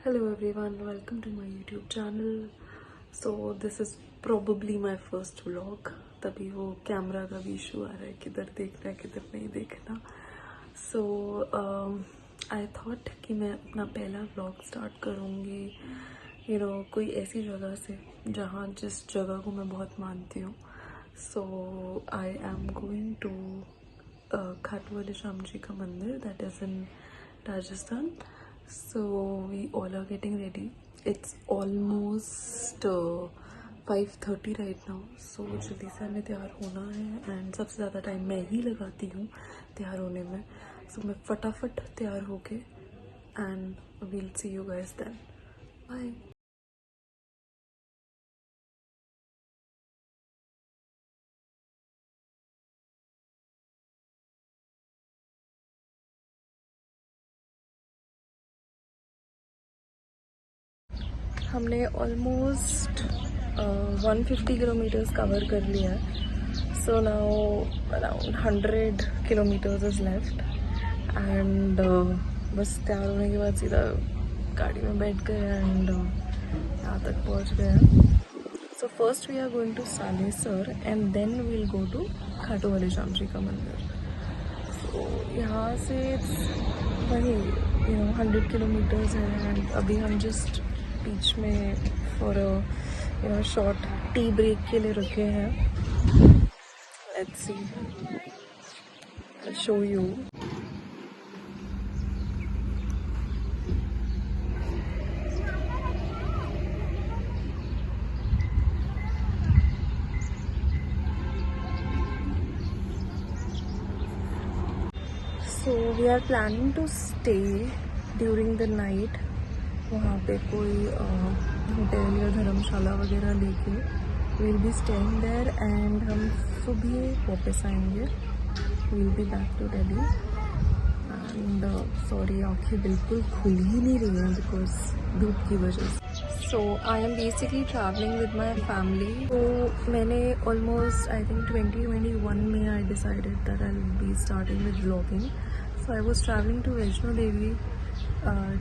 Hello everyone, welcome to my YouTube channel. So this is probably my first vlog. तभी वो camera का भी issue आ रहा है, किधर देखना है किधर नहीं देखना. So I thought कि मैं अपना पहला vlog स्टार्ट करूँगी कोई ऐसी जगह से जहाँ जिस जगह को मैं बहुत मानती हूँ. So I am going to Khatu वाले श्याम जी का मंदिर, that is in Rajasthan. So we all are getting ready. It's almost 5:30 right now. So जल्दी से हमें तैयार होना है एंड सबसे ज़्यादा टाइम मैं ही लगाती हूँ तैयार होने में. So मैं फटाफट तैयार होके and we'll see you guys then. Bye. हमने ऑलमोस्ट 150 किलोमीटर्स कवर कर लिया है. So now around 100 kilometres is left and बस तैयार होने के बाद सीधा गाड़ी में बैठ गए एंड यहाँ तक पहुँच गए. So first we are going to Salasar and then we'll go to Khatu वाले श्याम जी का मंदिर. सो यहाँ से वही 100 किलोमीटर्स है एंड अभी हम जस्ट बीच में फॉर शॉर्ट टी ब्रेक के लिए रुके हैं. Let's see, I show you. So we are planning to stay during the night. वहाँ पे कोई होटल या धर्मशाला वगैरह लेके will be staying there and हम सुबह वापस आएंगे. Will be back to Delhi and sorry आँखें बिल्कुल खुल ही नहीं रही हैं बिकॉज धूप की वजह से. So I am basically travelling with my family. तो मैंने ऑलमोस्ट आई थिंक 2021 में I decided that I will be starting with vlogging. So I was travelling to Vaishno Devi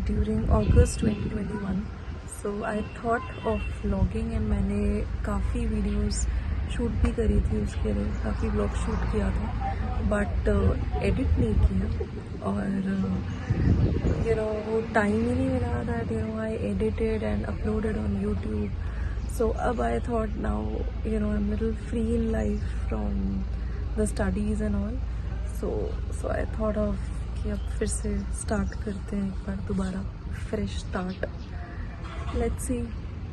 during August 2021. So I thought of vlogging and मैंने काफ़ी videos shoot भी करी थी, उसके लिए काफ़ी व्लॉग शूट किया था बट एडिट नहीं किया और वो टाइम ही नहीं मिला that I edited and uploaded on YouTube. So अब I thought now I am little free in life from the studies and all. So I thought of कि अब फिर से स्टार्ट करते हैं एक बार दोबारा fresh start. Let's see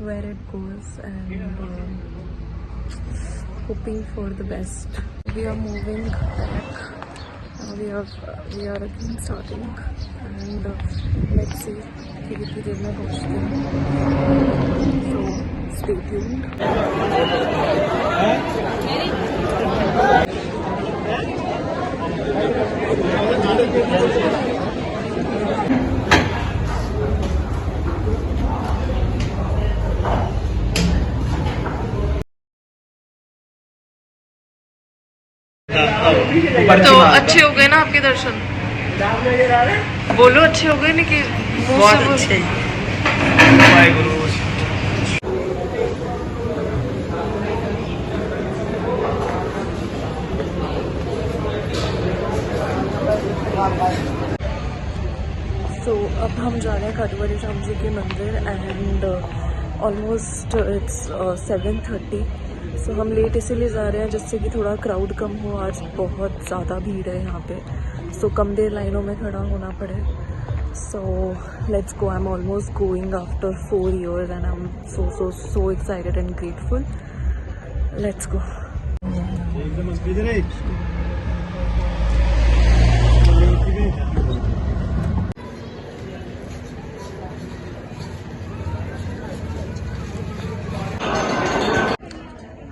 where it goes and hoping for the best. We are moving back. We are again starting and let's see कि कितनी देर में पहुँचते हैं. So stay tuned. तो अच्छे हो गए ना आपके दर्शन? बोलो अच्छे हो गए नहीं कि बहुत अच्छे. सो अब हम जा रहे हैं खाटू वाले श्याम जी के मंदिर एंड ऑलमोस्ट इट्स 7:30. सो हम लेट इसीलिए जा रहे हैं जिससे कि थोड़ा क्राउड कम हो. आज बहुत ज़्यादा भीड़ है यहाँ पे. सो कम देर लाइनों में खड़ा होना पड़े. So let's go. I am almost going after 4 years and I am so excited and grateful. Let's go.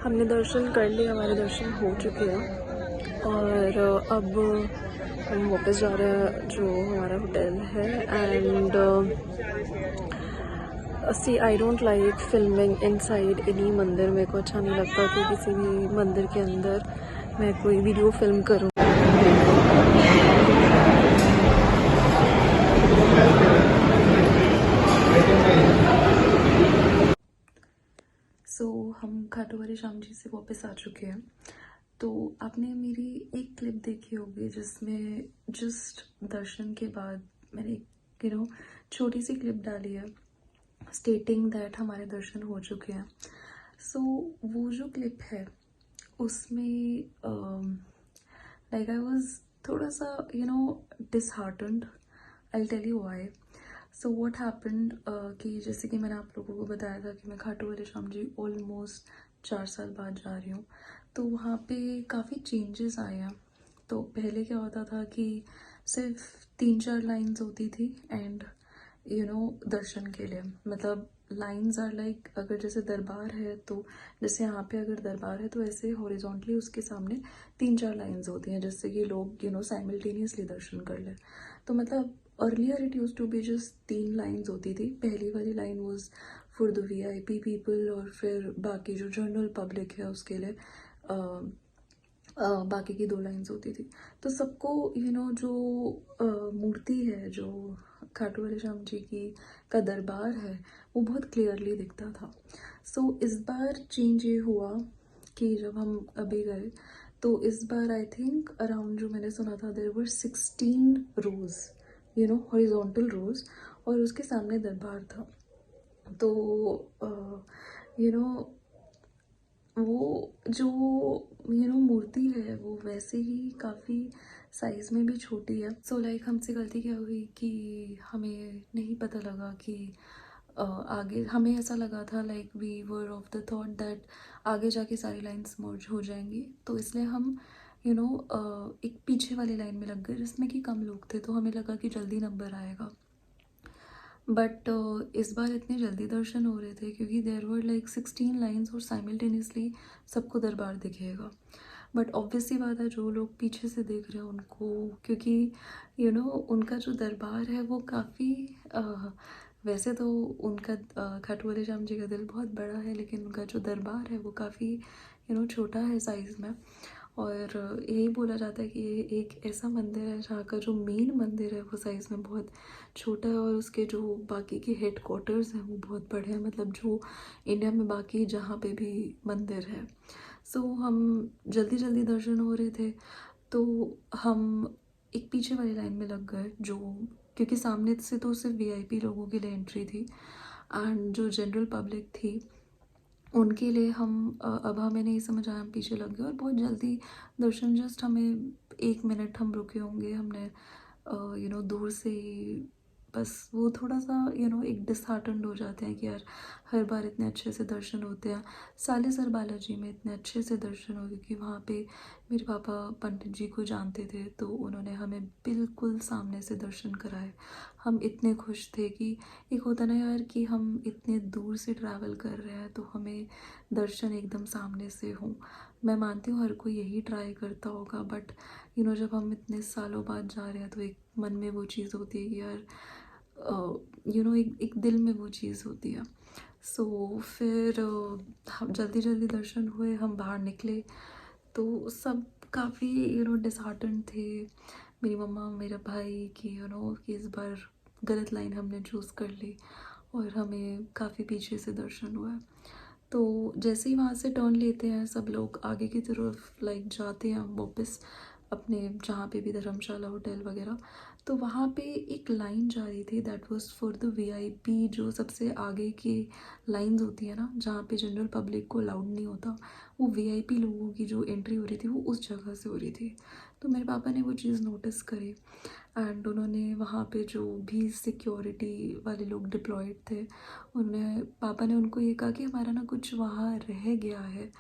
हमने दर्शन कर लिए, हमारे दर्शन हो चुके हैं और अब हम वापस जा रहे हैं जो हमारा होटल है. And see I don't like filming inside any mandir. मेरे को अच्छा नहीं लगता कि किसी भी मंदिर के अंदर मैं कोई वीडियो फिल्म करूँ. खाटू वाली श्याम जी से वापस आ चुके हैं। तो आपने मेरी एक क्लिप देखी होगी जिसमें जस्ट दर्शन के बाद मैंने छोटी सी क्लिप डाली है स्टेटिंग दैट हमारे दर्शन हो चुके हैं। सो वो जो क्लिप है उसमें लाइक आई वॉज थोड़ा सा disheartened. I tell you why. So what happened कि जैसे कि मैंने आप लोगों को बताया था कि मैं खाटू वाले श्याम जी ऑलमोस्ट 4 साल बाद जा रही हूँ। तो वहाँ पे काफ़ी चेंजेस आए हैं। तो पहले क्या होता था कि सिर्फ 3-4 लाइन्स होती थी एंड दर्शन के लिए, मतलब लाइन्स आर लाइक अगर जैसे दरबार है तो जैसे यहाँ पे अगर दरबार है तो ऐसे हॉरिजॉन्टली उसके सामने 3-4 लाइन्स होती हैं जिससे कि लोग साइमल्टेनियसली दर्शन कर ले। तो मतलब earlier it used to be just 3 lines होती थी। पहली वाली line was for the VIP people और फिर बाकी जो जनरल पब्लिक है उसके लिए बाकी की 2 लाइन्स होती थी। तो सबको जो मूर्ति है, जो खाटू वाले श्याम जी की का दरबार है, वो बहुत क्लियरली दिखता था। सो इस बार चेंज ये हुआ कि जब हम अभी गए तो इस बार आई थिंक अराउंड जो मैंने सुना था देयर वर 16 रोज हॉरिजॉन्टल रोज और उसके सामने दरबार था। तो वो जो मूर्ति है वो वैसे ही काफ़ी साइज़ में भी छोटी है। सो लाइक हमसे गलती क्या हुई कि हमें नहीं पता लगा कि आगे हमें ऐसा लगा था like we were of the thought that आगे जाके सारी लाइन्स मर्ज हो जाएंगी। तो इसलिए हम एक पीछे वाली लाइन में लग गए जिसमें कि कम लोग थे। तो हमें लगा कि जल्दी नंबर आएगा। बट इस बार इतने जल्दी दर्शन हो रहे थे क्योंकि देयर वर लाइक 16 लाइन्स और साइमल्टेनियसली सबको दरबार दिखेगा। बट ऑब्वियसली बात है जो लोग पीछे से देख रहे हैं उनको, क्योंकि उनका जो दरबार है वो काफ़ी वैसे तो उनका खाटू वाले श्याम जी का दिल बहुत बड़ा है लेकिन उनका जो दरबार है वो काफ़ी छोटा है साइज़ में। और यही बोला जाता है कि ये एक ऐसा मंदिर है जहाँ का जो मेन मंदिर है वो साइज़ में बहुत छोटा है और उसके जो बाकी के हेड क्वार्टर्स हैं वो बहुत बड़े हैं, मतलब जो इंडिया में बाकी जहाँ पे भी मंदिर है। सो हम जल्दी जल्दी दर्शन हो रहे थे तो हम एक पीछे वाली लाइन में लग गए, जो क्योंकि सामने से तो सिर्फ VIP लोगों के लिए एंट्री थी एंड जो जनरल पब्लिक थी उनके लिए हम अब हमें नहीं समझ आया, हम पीछे लग गए और बहुत जल्दी दर्शन जस्ट हमें 1 मिनट हम रुके होंगे। हमने दूर से ही बस वो थोड़ा सा एक डिसहार्टन्ड हो जाते हैं कि यार हर बार इतने अच्छे से दर्शन होते हैं। सालेसर बालाजी में इतने अच्छे से दर्शन हो क्योंकि वहाँ पे मेरे पापा पंडित जी को जानते थे तो उन्होंने हमें बिल्कुल सामने से दर्शन कराए। हम इतने खुश थे कि एक होता ना यार कि हम इतने दूर से ट्रैवल कर रहे हैं तो हमें दर्शन एकदम सामने से हों। मैं मानती हूँ हर कोई यही ट्राई करता होगा बट जब हम इतने सालों बाद जा रहे हैं तो एक मन में वो चीज़ होती है कि यार एक दिल में वो चीज़ होती है। सो फिर हम जल्दी जल्दी दर्शन हुए, हम बाहर निकले तो सब काफ़ी डिसहार्टन थे। मेरी मम्मा मेरा भाई कि कि इस बार गलत लाइन हमने चूज़ कर ली और हमें काफ़ी पीछे से दर्शन हुआ। तो जैसे ही वहाँ से टर्न लेते हैं सब लोग आगे की तरफ लाइक जाते हैं वापस अपने जहाँ पे भी धर्मशाला होटल वगैरह, तो वहाँ पे एक लाइन जा रही थी that was for the VIP। जो सबसे आगे की लाइंस होती है ना जहाँ पे जनरल पब्लिक को अलाउड नहीं होता, वो VIP लोगों की जो एंट्री हो रही थी वो उस जगह से हो रही थी। तो मेरे पापा ने वो चीज़ नोटिस करी एंड उन्होंने वहाँ पे जो भी सिक्योरिटी वाले लोग डिप्लॉयड थे पापा ने उनको ये कहा कि हमारा ना कुछ वहाँ रह गया है।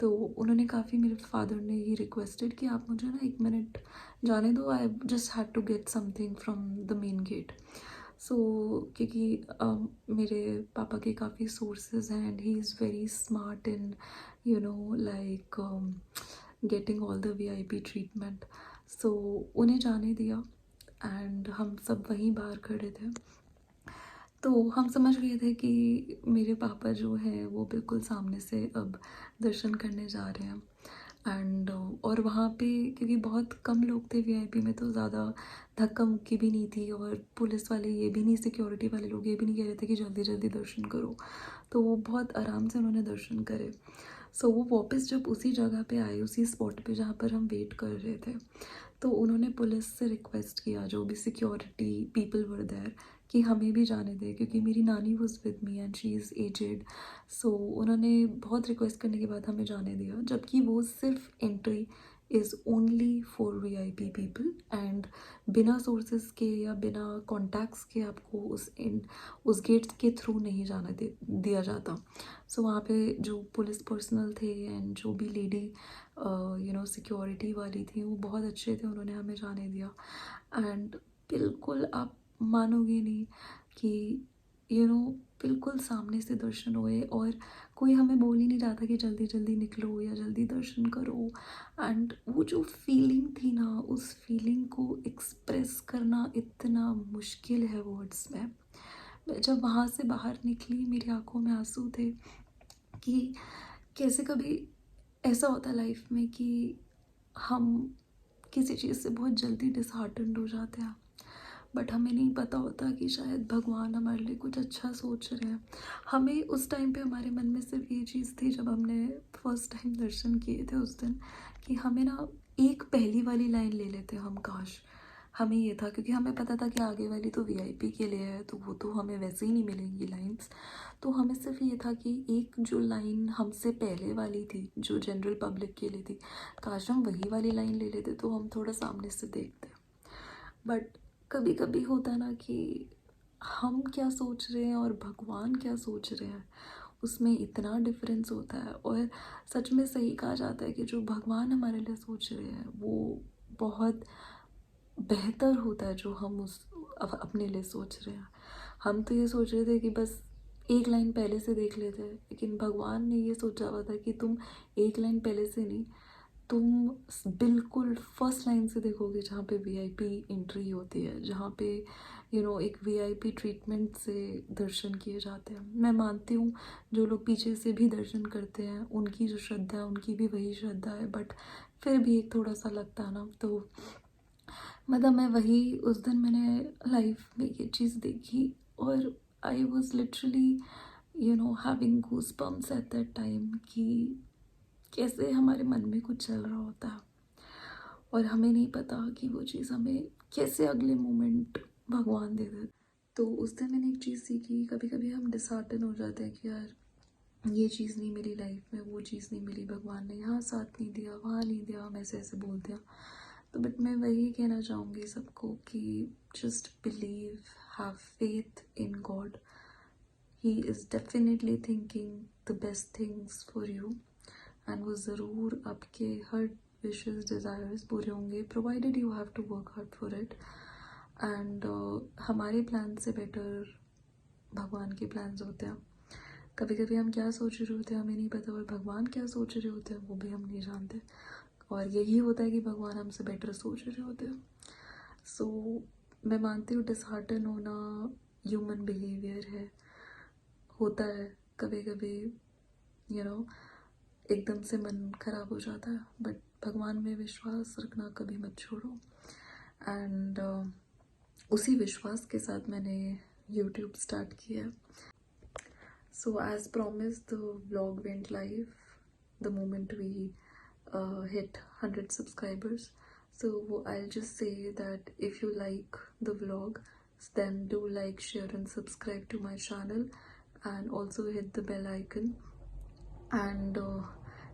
तो उन्होंने काफ़ी मेरे फादर ने ही रिक्वेस्टेड कि आप मुझे ना 1 मिनट जाने दो, I just had to get something from the main gate. So क्योंकि मेरे पापा के काफ़ी सोर्सेज हैं and he is very smart in like getting all the VIP treatment. So उन्हें जाने दिया एंड हम सब वहीं बाहर खड़े थे। तो हम समझ गए थे कि मेरे पापा जो हैं वो बिल्कुल सामने से अब दर्शन करने जा रहे हैं एंड और वहाँ पे क्योंकि बहुत कम लोग थे VIP में तो ज़्यादा धक्का मुक्की भी नहीं थी और पुलिस वाले ये भी नहीं, सिक्योरिटी वाले लोग ये भी नहीं कह रहे थे कि जल्दी जल्दी दर्शन करो। तो वो बहुत आराम से उन्होंने दर्शन करे। सो वो वापस जब उसी जगह पे आए, उसी स्पॉट पे जहाँ पर हम वेट कर रहे थे, तो उन्होंने पुलिस से रिक्वेस्ट किया, जो भी सिक्योरिटी पीपल वर देयर, कि हमें भी जाने दें, क्योंकि मेरी नानी was with me and she is aged. So उन्होंने बहुत रिक्वेस्ट करने के बाद हमें जाने दिया, जबकि वो सिर्फ entry is only for VIP people and बिना सोर्सेज के या बिना कॉन्टैक्ट्स के आपको उस गेट के थ्रू नहीं जाने दिया जाता। सो वहाँ पे जो पुलिस पर्सनल थे एंड जो भी लेडी सिक्योरिटी वाली थी, वो बहुत अच्छे थे, उन्होंने हमें जाने दिया। एंड बिल्कुल आप मानोगे नहीं कि बिल्कुल सामने से दर्शन हुए, और कोई हमें बोल ही नहीं रहा था कि जल्दी जल्दी निकलो या जल्दी दर्शन करो। एंड वो जो फीलिंग थी ना, उस फीलिंग को एक्सप्रेस करना इतना मुश्किल है वर्ड्स में। मैं जब वहाँ से बाहर निकली, मेरी आंखों में आंसू थे कि कैसे कभी ऐसा होता है लाइफ में कि हम किसी चीज़ से बहुत जल्दी डिसहार्टन्ड हो जाते हैं, बट हमें नहीं पता होता कि शायद भगवान हमारे लिए कुछ अच्छा सोच रहे हैं। हमें उस टाइम पे हमारे मन में सिर्फ ये चीज़ थी, जब हमने फर्स्ट टाइम दर्शन किए थे उस दिन, कि हमें ना एक पहली वाली लाइन ले लेते हम, काश। हमें ये था, क्योंकि हमें पता था कि आगे वाली तो VIP के लिए है, तो वो तो हमें वैसे ही नहीं मिलेंगी लाइंस। तो हमें सिर्फ ये था कि एक जो लाइन हमसे पहले वाली थी, जो जनरल पब्लिक के लिए थी, काश हम वही वाली लाइन ले लेते तो हम थोड़ा सामने से देखते। बट कभी कभी होता ना कि हम क्या सोच रहे हैं और भगवान क्या सोच रहे हैं, उसमें इतना डिफरेंस होता है। और सच में सही कहा जाता है कि जो भगवान हमारे लिए सोच रहे हैं वो बहुत बेहतर होता है जो हम अपने लिए सोच रहे हैं। हम तो ये सोच रहे थे कि बस एक लाइन पहले से देख लेते हैं, लेकिन भगवान ने ये सोचा हुआ था कि तुम एक लाइन पहले से नहीं, तुम बिल्कुल फर्स्ट लाइन से देखोगे, जहाँ पे VIP एंट्री होती है, जहाँ पे एक VIP ट्रीटमेंट से दर्शन किए जाते हैं। मैं मानती हूँ जो लोग पीछे से भी दर्शन करते हैं, उनकी जो श्रद्धा है उनकी भी वही श्रद्धा है, बट फिर भी एक थोड़ा सा लगता है ना। तो मतलब मैं वही, उस दिन मैंने लाइफ में ये चीज़ देखी, और I was literally having goosebumps at that time, कि कैसे हमारे मन में कुछ चल रहा होता है और हमें नहीं पता कि वो चीज़ हमें कैसे अगले मोमेंट भगवान दे दे। तो उस दिन मैंने एक चीज़ सीखी, कभी कभी हम डिसहार्टन हो जाते हैं कि यार ये चीज़ नहीं मिली लाइफ में, वो चीज़ नहीं मिली, भगवान ने यहाँ साथ नहीं दिया, वहाँ नहीं दिया, हम ऐसे ऐसे बोलते हैं। तो बट मैं वही कहना चाहूँगी सबको कि just believe, have faith in God. He is definitely thinking the best things for you, and वो ज़रूर आपके हर विशेस डिज़ायर्स पूरे होंगे, provided you have to work hard for it. And हमारे प्लान से बेटर भगवान के प्लान्स होते हैं। कभी कभी हम क्या सोच रहे होते हैं हमें नहीं पता, और भगवान क्या सोच रहे होते हैं वो भी हम नहीं जानते, और यही होता है कि भगवान हमसे बेटर सोच रहे होते हैं। सो मैं मानती हूँ डिसहार्टन होना ह्यूमन बिहेवियर है, होता है कभी कभी, एकदम से मन खराब हो जाता है, बट भगवान में विश्वास रखना कभी मत छोड़ो। एंड उसी विश्वास के साथ मैंने YouTube स्टार्ट किया। So as promised, the vlog went live the moment we hit 100 subscribers. So I'll just say that if you like the vlog, then do like, share and subscribe to my channel, and also hit the bell icon, and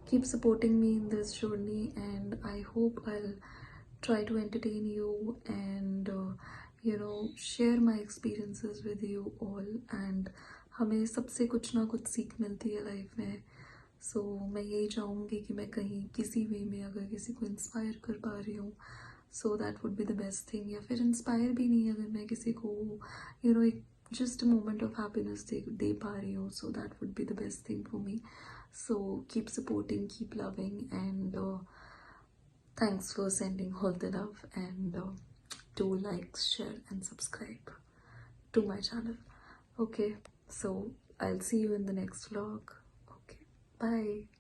keep supporting me in this journey. And I hope I'll try to entertain you and share my experiences with you all, and हमें सबसे कुछ ना कुछ सीख मिलती है life में। सो मैं यही चाहूँगी कि मैं कहीं किसी वे में अगर किसी को इंस्पायर कर पा रही हूँ, so that would be the best thing. या फिर इंस्पायर भी नहीं, अगर मैं किसी को एक just a moment of happiness दे पा रही हूँ, so that would be the best thing for me. So keep supporting, keep loving, and thanks for sending all the love, and do like, share and subscribe to my channel. Okay, so I'll see you in the next vlog. Okay, bye.